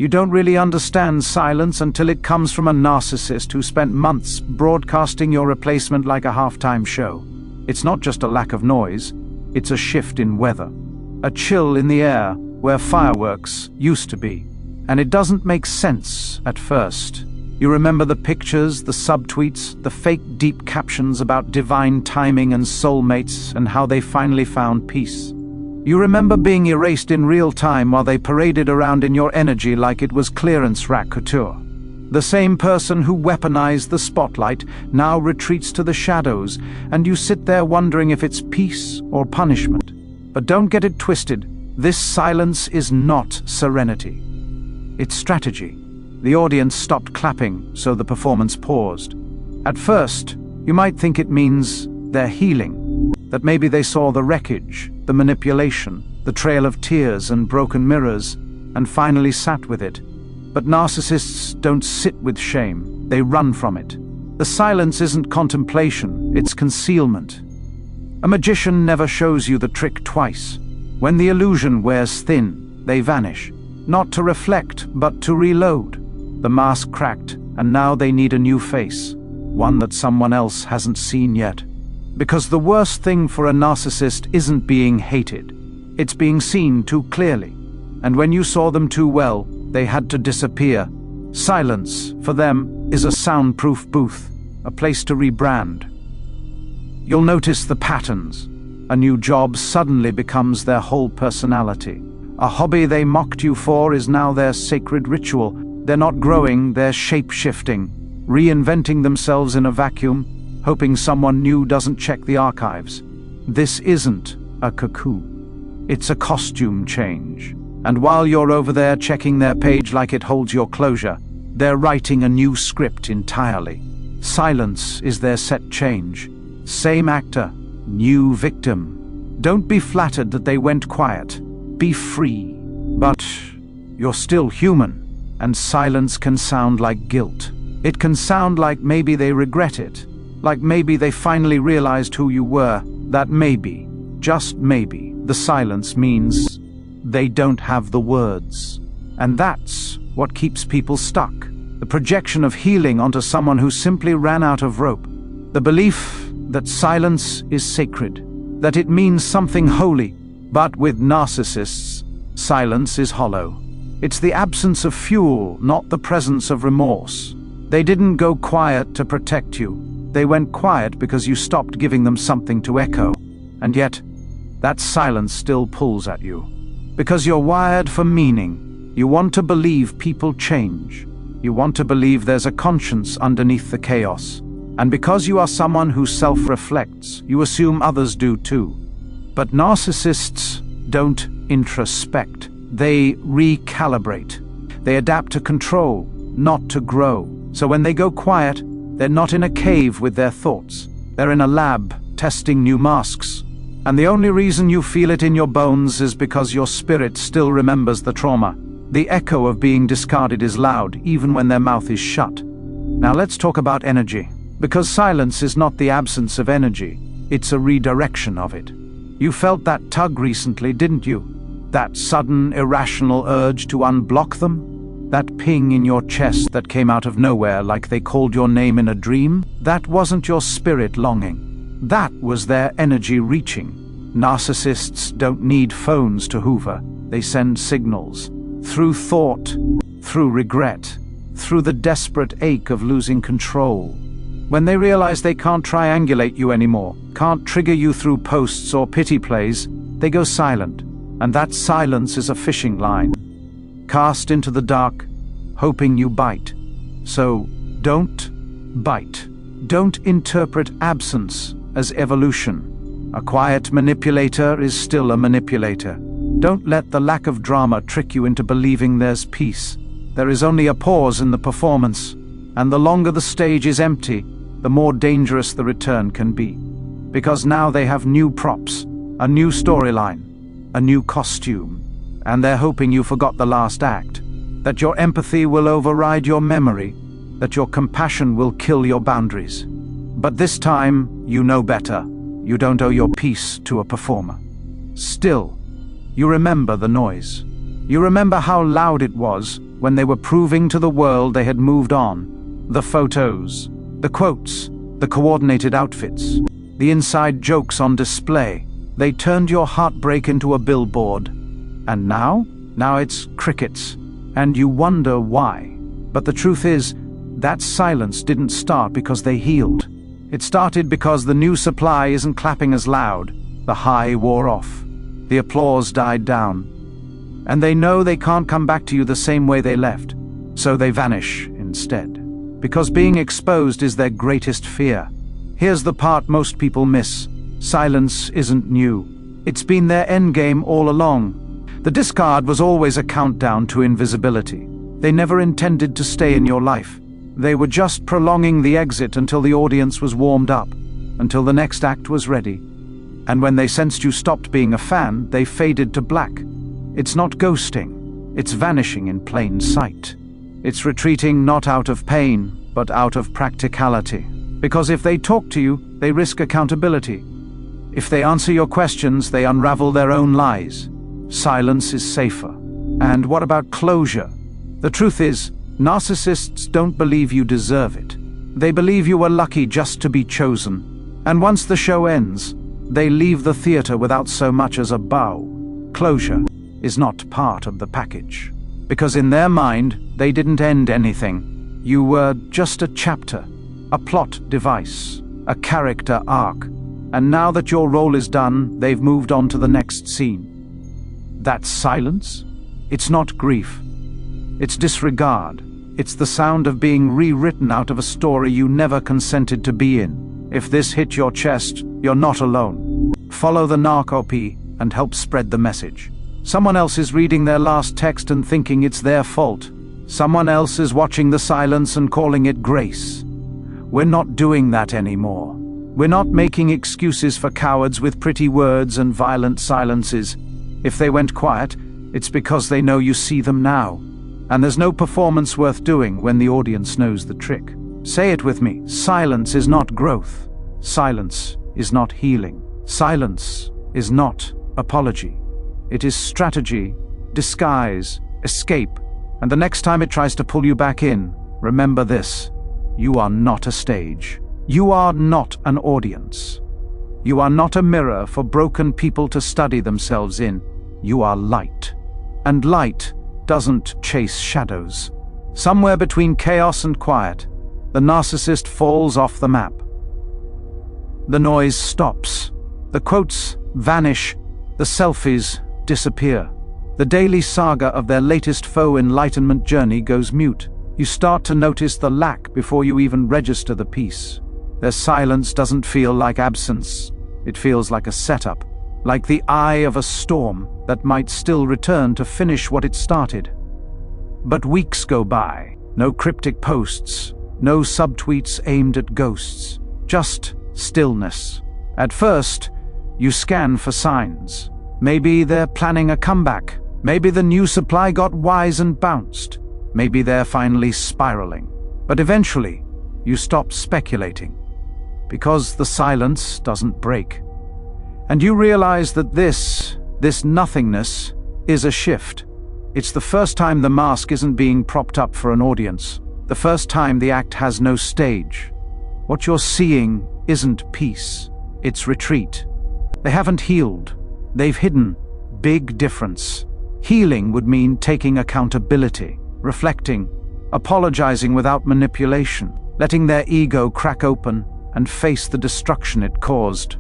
You don't really understand silence until it comes from a narcissist who spent months broadcasting your replacement like a halftime show. It's not just a lack of noise, it's a shift in weather. A chill in the air where fireworks used to be. And it doesn't make sense at first. You remember the pictures, the subtweets, the fake deep captions about divine timing and soulmates and how they finally found peace. You remember being erased in real time while they paraded around in your energy like it was clearance rack couture. The same person who weaponized the spotlight now retreats to the shadows, and you sit there wondering if it's peace or punishment. But don't get it twisted, this silence is not serenity. It's strategy. The audience stopped clapping, so the performance paused. At first, you might think it means they're healing, that maybe they saw the wreckage, the manipulation, the trail of tears and broken mirrors, and finally sat with it. But narcissists don't sit with shame, they run from it. The silence isn't contemplation, it's concealment. A magician never shows you the trick twice. When the illusion wears thin, they vanish. Not to reflect, but to reload. The mask cracked, and now they need a new face, one that someone else hasn't seen yet. Because the worst thing for a narcissist isn't being hated, it's being seen too clearly. And when you saw them too well, they had to disappear. Silence, for them, is a soundproof booth, a place to rebrand. You'll notice the patterns. A new job suddenly becomes their whole personality. A hobby they mocked you for is now their sacred ritual. They're not growing, they're shape-shifting, reinventing themselves in a vacuum, hoping someone new doesn't check the archives. This isn't a cocoon. It's a costume change. And while you're over there checking their page like it holds your closure, they're writing a new script entirely. Silence is their set change. Same actor, new victim. Don't be flattered that they went quiet. Be free. But you're still human. And silence can sound like guilt. It can sound like maybe they regret it. Like maybe they finally realized who you were. That maybe, just maybe, the silence means they don't have the words. And that's what keeps people stuck. The projection of healing onto someone who simply ran out of rope. The belief that silence is sacred, that it means something holy. But with narcissists, silence is hollow. It's the absence of fuel, not the presence of remorse. They didn't go quiet to protect you. They went quiet because you stopped giving them something to echo. And yet, that silence still pulls at you. Because you're wired for meaning. You want to believe people change. You want to believe there's a conscience underneath the chaos. And because you are someone who self-reflects, you assume others do too. But narcissists don't introspect. They recalibrate. They adapt to control, not to grow. So when they go quiet, they're not in a cave with their thoughts. They're in a lab, testing new masks. And the only reason you feel it in your bones is because your spirit still remembers the trauma. The echo of being discarded is loud, even when their mouth is shut. Now let's talk about energy. Because silence is not the absence of energy, it's a redirection of it. You felt that tug recently, didn't you? That sudden, irrational urge to unblock them? That ping in your chest that came out of nowhere like they called your name in a dream? That wasn't your spirit longing. That was their energy reaching. Narcissists don't need phones to hoover. They send signals. Through thought, through regret, through the desperate ache of losing control. When they realize they can't triangulate you anymore, can't trigger you through posts or pity plays, they go silent. And that silence is a fishing line, cast into the dark, hoping you bite. So don't bite. Don't interpret absence as evolution. A quiet manipulator is still a manipulator. Don't let the lack of drama trick you into believing there's peace. There is only a pause in the performance, and the longer the stage is empty, the more dangerous the return can be. Because now they have new props, a new storyline, a new costume, and they're hoping you forgot the last act, that your empathy will override your memory, that your compassion will kill your boundaries. But this time, you know better. You don't owe your peace to a performer. Still, you remember the noise. You remember how loud it was, when they were proving to the world they had moved on. The photos, the quotes, the coordinated outfits, the inside jokes on display. They turned your heartbreak into a billboard. And now it's crickets. And you wonder why. But the truth is, that silence didn't start because they healed. It started because the new supply isn't clapping as loud. The high wore off. The applause died down. And they know they can't come back to you the same way they left. So they vanish instead. Because being exposed is their greatest fear. Here's the part most people miss. Silence isn't new. It's been their endgame all along. The discard was always a countdown to invisibility. They never intended to stay in your life. They were just prolonging the exit until the audience was warmed up, until the next act was ready. And when they sensed you stopped being a fan, they faded to black. It's not ghosting. It's vanishing in plain sight. It's retreating not out of pain, but out of practicality. Because if they talk to you, they risk accountability. If they answer your questions, they unravel their own lies. Silence is safer. And what about closure? The truth is, narcissists don't believe you deserve it. They believe you were lucky just to be chosen. And once the show ends, they leave the theater without so much as a bow. Closure is not part of the package. Because in their mind, they didn't end anything. You were just a chapter, a plot device, a character arc. And now that your role is done, they've moved on to the next scene. That silence? It's not grief. It's disregard. It's the sound of being rewritten out of a story you never consented to be in. If this hit your chest, you're not alone. Follow the NARC OPP and help spread the message. Someone else is reading their last text and thinking it's their fault. Someone else is watching the silence and calling it grace. We're not doing that anymore. We're not making excuses for cowards with pretty words and violent silences. If they went quiet, it's because they know you see them now. And there's no performance worth doing when the audience knows the trick. Say it with me. Silence is not growth. Silence is not healing. Silence is not apology. It is strategy, disguise, escape. And the next time it tries to pull you back in, remember this. You are not a stage. You are not an audience. You are not a mirror for broken people to study themselves in. You are light. And light doesn't chase shadows. Somewhere between chaos and quiet, the narcissist falls off the map. The noise stops. The quotes vanish. The selfies disappear. The daily saga of their latest faux enlightenment journey goes mute. You start to notice the lack before you even register the peace. Their silence doesn't feel like absence. It feels like a setup, like the eye of a storm that might still return to finish what it started. But weeks go by. No cryptic posts, no subtweets aimed at ghosts, just stillness. At first, you scan for signs. Maybe they're planning a comeback. Maybe the new supply got wise and bounced. Maybe they're finally spiraling. But eventually, you stop speculating. Because the silence doesn't break. And you realize that this nothingness is a shift. It's the first time the mask isn't being propped up for an audience. The first time the act has no stage. What you're seeing isn't peace. It's retreat. They haven't healed. They've hidden. Big difference. Healing would mean taking accountability, reflecting, apologizing without manipulation, letting their ego crack open and face the destruction it caused.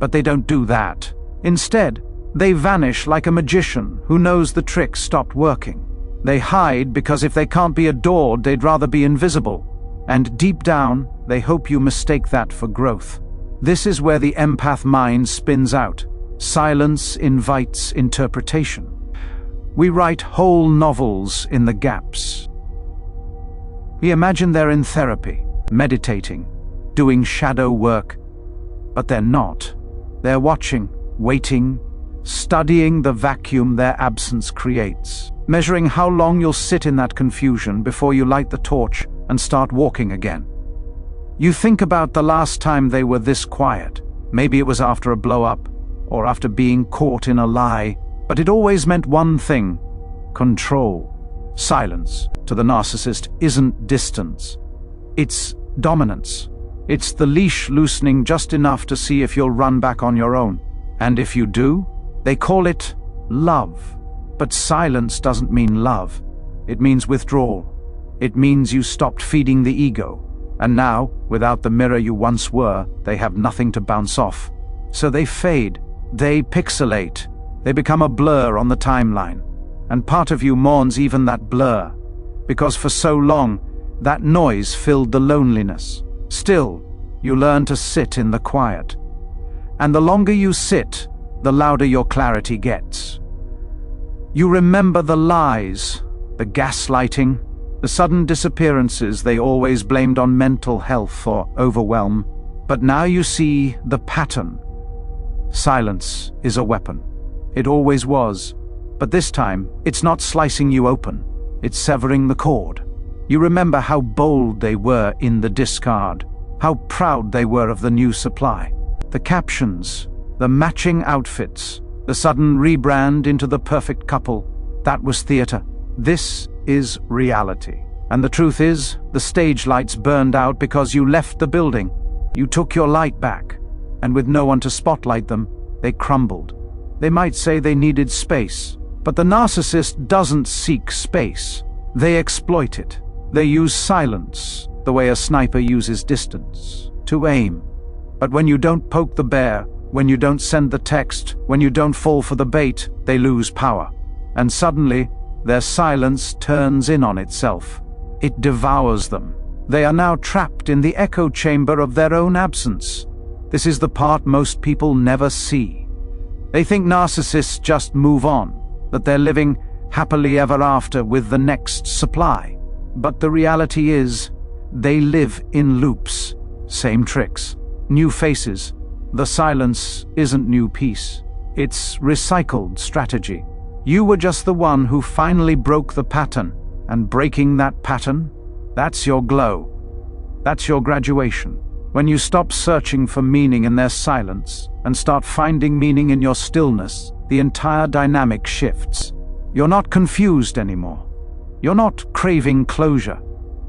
But they don't do that. Instead, they vanish like a magician who knows the trick stopped working. They hide because if they can't be adored, they'd rather be invisible. And deep down, they hope you mistake that for growth. This is where the empath mind spins out. Silence invites interpretation. We write whole novels in the gaps. We imagine they're in therapy, meditating, doing shadow work, but they're not. They're watching, waiting, studying the vacuum their absence creates, measuring how long you'll sit in that confusion before you light the torch and start walking again. You think about the last time they were this quiet. Maybe it was after a blow-up, or after being caught in a lie, but it always meant one thing: control. Silence, to the narcissist, isn't distance. It's dominance. It's the leash loosening just enough to see if you'll run back on your own. And if you do, they call it love. But silence doesn't mean love. It means withdrawal. It means you stopped feeding the ego. And now, without the mirror you once were, they have nothing to bounce off. So they fade. They pixelate. They become a blur on the timeline. And part of you mourns even that blur, because for so long, that noise filled the loneliness. Still, you learn to sit in the quiet. And the longer you sit, the louder your clarity gets. You remember the lies, the gaslighting, the sudden disappearances they always blamed on mental health or overwhelm. But now you see the pattern. Silence is a weapon. It always was. But this time, it's not slicing you open. It's severing the cord. You remember how bold they were in the discard, how proud they were of the new supply. The captions, the matching outfits, the sudden rebrand into the perfect couple. That was theater. This is reality. And the truth is, the stage lights burned out because you left the building. You took your light back. And with no one to spotlight them, they crumbled. They might say they needed space, but the narcissist doesn't seek space. They exploit it. They use silence, the way a sniper uses distance, to aim. But when you don't poke the bear, when you don't send the text, when you don't fall for the bait, they lose power. And suddenly, their silence turns in on itself. It devours them. They are now trapped in the echo chamber of their own absence. This is the part most people never see. They think narcissists just move on, that they're living happily ever after with the next supply. But the reality is, they live in loops. Same tricks, new faces. The silence isn't new peace. It's recycled strategy. You were just the one who finally broke the pattern, and breaking that pattern, that's your glow. That's your graduation. When you stop searching for meaning in their silence and start finding meaning in your stillness, the entire dynamic shifts. You're not confused anymore. You're not craving closure.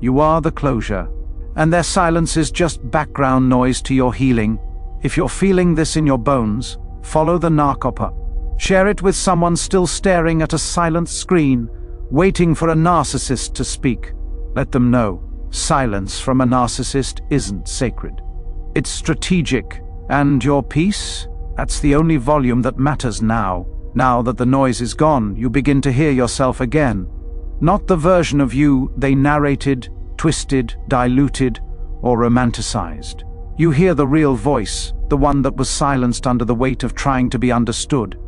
You are the closure, and their silence is just background noise to your healing. If you're feeling this in your bones, follow the NARC OPP. Share it with someone still staring at a silent screen, waiting for a narcissist to speak. Let them know silence from a narcissist isn't sacred. It's strategic, and your peace? That's the only volume that matters now. Now that the noise is gone, you begin to hear yourself again. Not the version of you they narrated, twisted, diluted, or romanticized. You hear the real voice, the one that was silenced under the weight of trying to be understood.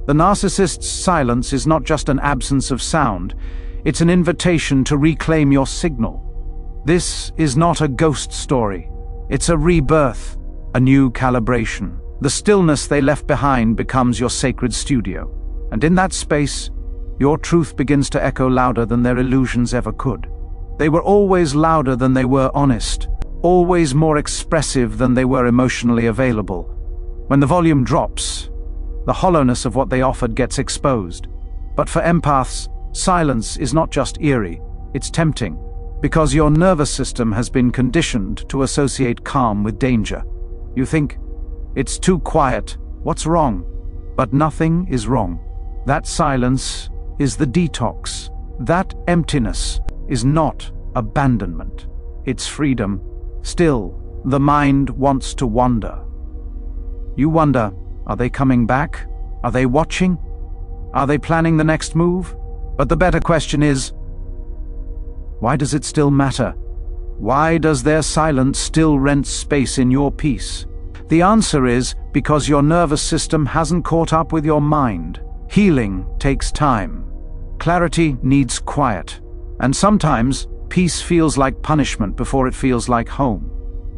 The narcissist's silence is not just an absence of sound, it's an invitation to reclaim your signal. This is not a ghost story. It's a rebirth, a new calibration. The stillness they left behind becomes your sacred studio. And in that space, your truth begins to echo louder than their illusions ever could. They were always louder than they were honest, always more expressive than they were emotionally available. When the volume drops, the hollowness of what they offered gets exposed. But for empaths, silence is not just eerie, it's tempting, because your nervous system has been conditioned to associate calm with danger. You think, it's too quiet, what's wrong? But nothing is wrong. That silence is the detox. That emptiness is not abandonment. It's freedom. Still, the mind wants to wander. You wonder, are they coming back? Are they watching? Are they planning the next move? But the better question is, why does it still matter? Why does their silence still rent space in your peace? The answer is because your nervous system hasn't caught up with your mind. Healing takes time. Clarity needs quiet. And sometimes, peace feels like punishment before it feels like home.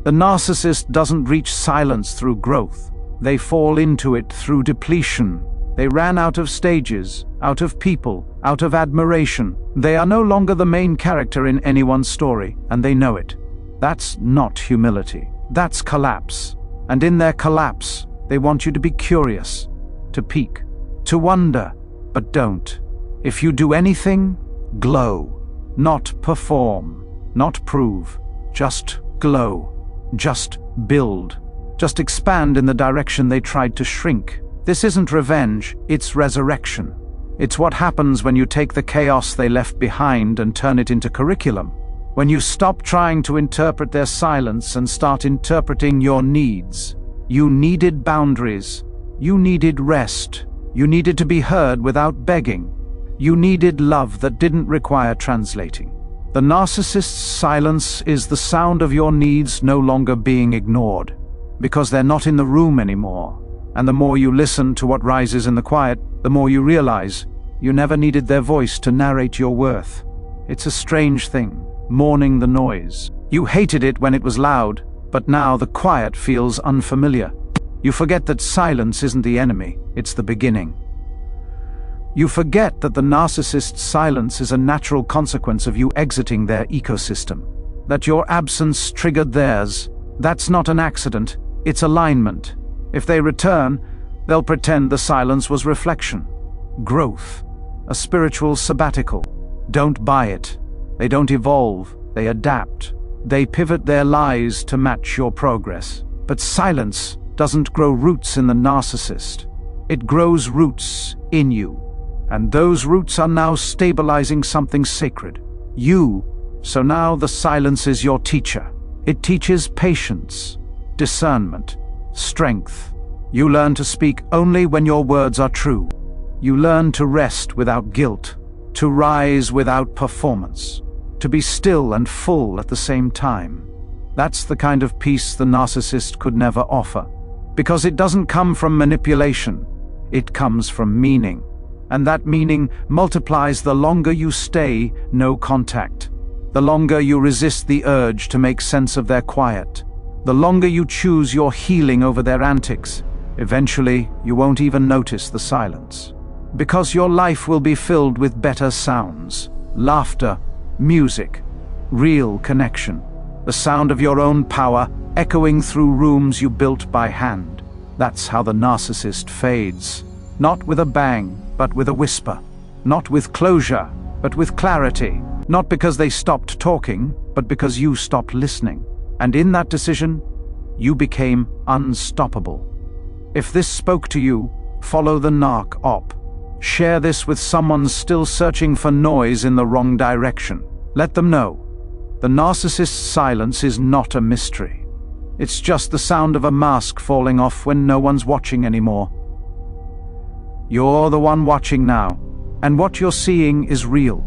The narcissist doesn't reach silence through growth. They fall into it through depletion. They ran out of stages, out of people, out of admiration. They are no longer the main character in anyone's story, and they know it. That's not humility. That's collapse. And in their collapse, they want you to be curious, to peek, to wonder, but don't. If you do anything, Glow. Not perform. Not prove. Just glow. Just build. Just expand in the direction they tried to shrink. This isn't revenge, it's resurrection. It's what happens when you take the chaos they left behind and turn it into curriculum. When you stop trying to interpret their silence and start interpreting your needs. You needed boundaries. You needed rest. You needed to be heard without begging. You needed love that didn't require translating. The narcissist's silence is the sound of your needs no longer being ignored, because they're not in the room anymore. And the more you listen to what rises in the quiet, the more you realize you never needed their voice to narrate your worth. It's a strange thing, mourning the noise. You hated it when it was loud, but now the quiet feels unfamiliar. You forget that silence isn't the enemy, it's the beginning. You forget that the narcissist's silence is a natural consequence of you exiting their ecosystem. That your absence triggered theirs. That's not an accident, it's alignment. If they return, they'll pretend the silence was reflection. Growth. A spiritual sabbatical. Don't buy it. They don't evolve, they adapt. They pivot their lies to match your progress. But silence doesn't grow roots in the narcissist. It grows roots in you. And those roots are now stabilizing something sacred. You. So now the silence is your teacher. It teaches patience, discernment, strength. You learn to speak only when your words are true. You learn to rest without guilt, to rise without performance, to be still and full at the same time. That's the kind of peace the narcissist could never offer, because it doesn't come from manipulation, it comes from meaning. And that meaning multiplies the longer you stay, no contact. The longer you resist the urge to make sense of their quiet. The longer you choose your healing over their antics. Eventually, you won't even notice the silence. Because your life will be filled with better sounds, laughter, music, real connection. The sound of your own power echoing through rooms you built by hand. That's how the narcissist fades. Not with a bang, but with a whisper. Not with closure, but with clarity. Not because they stopped talking, but because you stopped listening. And in that decision, you became unstoppable. If this spoke to you, follow the NARC OPP. Share this with someone still searching for noise in the wrong direction. Let them know. The narcissist's silence is not a mystery. It's just the sound of a mask falling off when no one's watching anymore. You're the one watching now, and what you're seeing is real.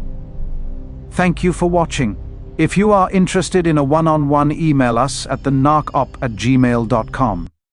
Thank you for watching. If you are interested in a one-on-one, email us at thenarcopp@gmail.com.